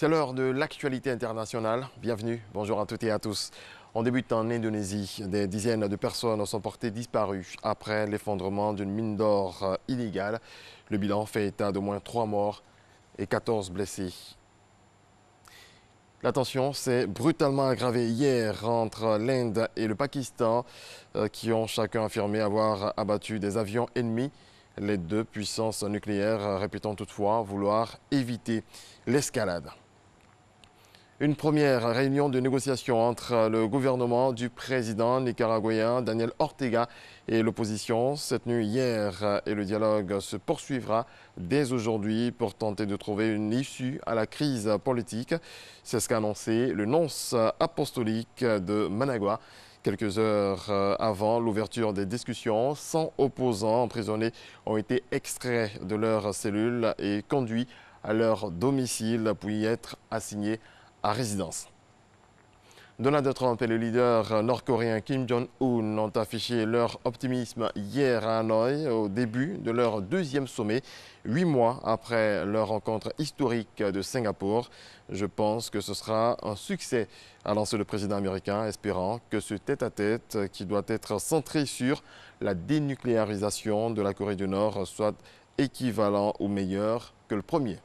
C'est l'heure de l'actualité internationale. Bienvenue, bonjour à toutes et à tous. On débute en Indonésie. Des dizaines de personnes sont portées disparues après l'effondrement d'une mine d'or illégale. Le bilan fait état d'au moins 3 morts et 14 blessés. La tension s'est brutalement aggravée hier entre l'Inde et le Pakistan qui ont chacun affirmé avoir abattu des avions ennemis. Les deux puissances nucléaires répétant toutefois vouloir éviter l'escalade. Une première réunion de négociation entre le gouvernement du président nicaraguayen Daniel Ortega et l'opposition s'est tenue hier et le dialogue se poursuivra dès aujourd'hui pour tenter de trouver une issue à la crise politique. C'est ce qu'a annoncé le nonce apostolique de Managua. Quelques heures avant l'ouverture des discussions, 100 opposants emprisonnés ont été extraits de leurs cellules et conduits à leur domicile pour y être assignés à résidence. Donald Trump et le leader nord-coréen Kim Jong-un ont affiché leur optimisme hier à Hanoï au début de leur deuxième sommet, 8 mois après leur rencontre historique de Singapour. Je pense que ce sera un succès, a lancé le président américain, espérant que ce tête-à-tête qui doit être centré sur la dénucléarisation de la Corée du Nord soit équivalent ou meilleur que le premier.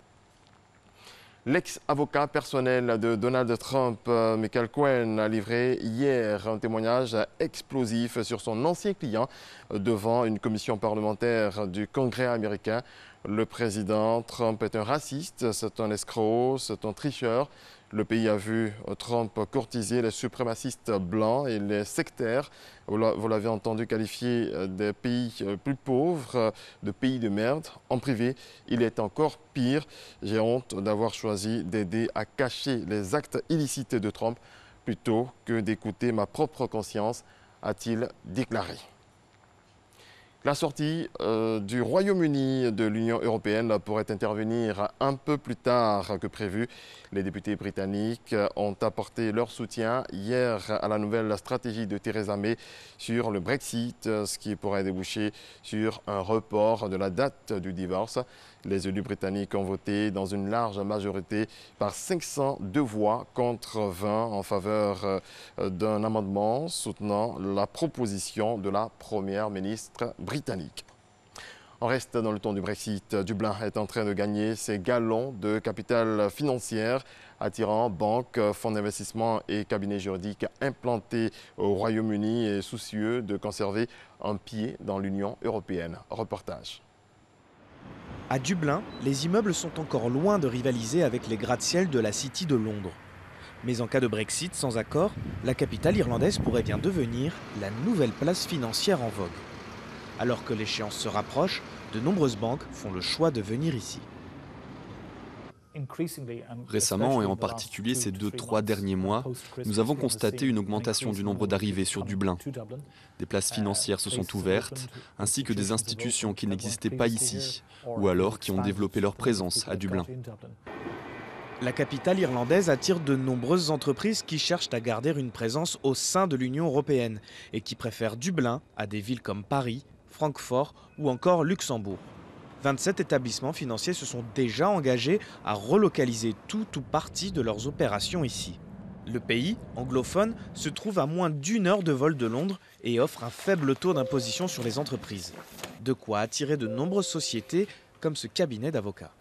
L'ex-avocat personnel de Donald Trump, Michael Cohen, a livré hier un témoignage explosif sur son ancien client devant une commission parlementaire du Congrès américain. Le président Trump est un raciste, c'est un escroc, c'est un tricheur. Le pays a vu Trump courtiser les suprémacistes blancs et les sectaires. Vous l'avez entendu qualifier des pays plus pauvres de pays de merde. En privé, il est encore pire. J'ai honte d'avoir choisi d'aider à cacher les actes illicites de Trump plutôt que d'écouter ma propre conscience, a-t-il déclaré. La sortie du Royaume-Uni de l'Union européenne pourrait intervenir un peu plus tard que prévu. Les députés britanniques ont apporté leur soutien hier à la nouvelle stratégie de Theresa May sur le Brexit, ce qui pourrait déboucher sur un report de la date du divorce. Les élus britanniques ont voté dans une large majorité par 502 voix contre 20 en faveur d'un amendement soutenant la proposition de la première ministre britannique. On reste dans le ton du Brexit. Dublin est en train de gagner ses galons de capital financière, attirant banques, fonds d'investissement et cabinets juridiques implantés au Royaume-Uni et soucieux de conserver un pied dans l'Union européenne. Reportage. À Dublin, les immeubles sont encore loin de rivaliser avec les gratte-ciel de la City de Londres. Mais en cas de Brexit sans accord, la capitale irlandaise pourrait bien devenir la nouvelle place financière en vogue. Alors que l'échéance se rapproche, de nombreuses banques font le choix de venir ici. Récemment, et en particulier ces 2-3 derniers mois, nous avons constaté une augmentation du nombre d'arrivées sur Dublin. Des places financières se sont ouvertes, ainsi que des institutions qui n'existaient pas ici, ou alors qui ont développé leur présence à Dublin. La capitale irlandaise attire de nombreuses entreprises qui cherchent à garder une présence au sein de l'Union européenne et qui préfèrent Dublin à des villes comme Paris, Francfort ou encore Luxembourg. 27 établissements financiers se sont déjà engagés à relocaliser tout ou partie de leurs opérations ici. Le pays, anglophone, se trouve à moins d'1 heure de vol de Londres et offre un faible taux d'imposition sur les entreprises. De quoi attirer de nombreuses sociétés comme ce cabinet d'avocats.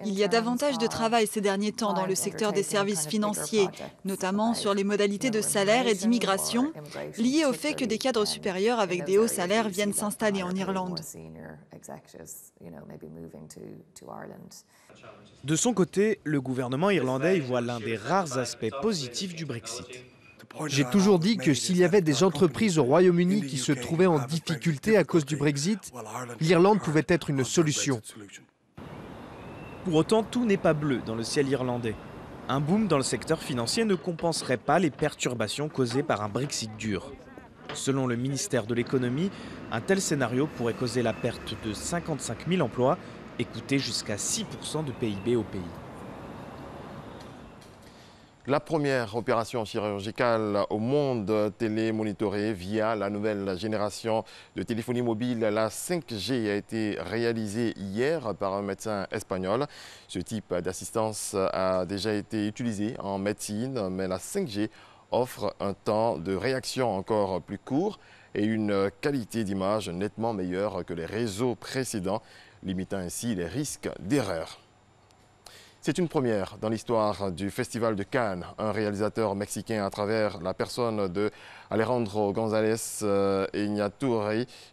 Il y a davantage de travail ces derniers temps dans le secteur des services financiers, notamment sur les modalités de salaire et d'immigration, liées au fait que des cadres supérieurs avec des hauts salaires viennent s'installer en Irlande. De son côté, le gouvernement irlandais y voit l'un des rares aspects positifs du Brexit. J'ai toujours dit que s'il y avait des entreprises au Royaume-Uni qui se trouvaient en difficulté à cause du Brexit, l'Irlande pouvait être une solution. Pour autant, tout n'est pas bleu dans le ciel irlandais. Un boom dans le secteur financier ne compenserait pas les perturbations causées par un Brexit dur. Selon le ministère de l'économie, un tel scénario pourrait causer la perte de 55 000 emplois et coûter jusqu'à 6% de PIB au pays. La première opération chirurgicale au monde télémonitorée via la nouvelle génération de téléphonie mobile, la 5G, a été réalisée hier par un médecin espagnol. Ce type d'assistance a déjà été utilisé en médecine, mais la 5G offre un temps de réaction encore plus court et une qualité d'image nettement meilleure que les réseaux précédents, limitant ainsi les risques d'erreur. C'est une première dans l'histoire du Festival de Cannes. Un réalisateur mexicain, à travers la personne de Alejandro González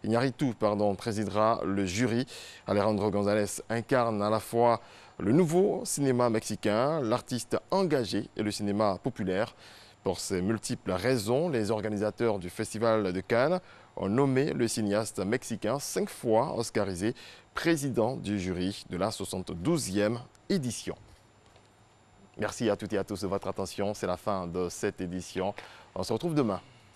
Iñárritu, présidera le jury. Alejandro González incarne à la fois le nouveau cinéma mexicain, l'artiste engagé et le cinéma populaire. Pour ces multiples raisons, les organisateurs du Festival de Cannes ont nommé le cinéaste mexicain 5 fois oscarisé président du jury de la 72e édition. Merci à toutes et à tous de votre attention. C'est la fin de cette édition. On se retrouve demain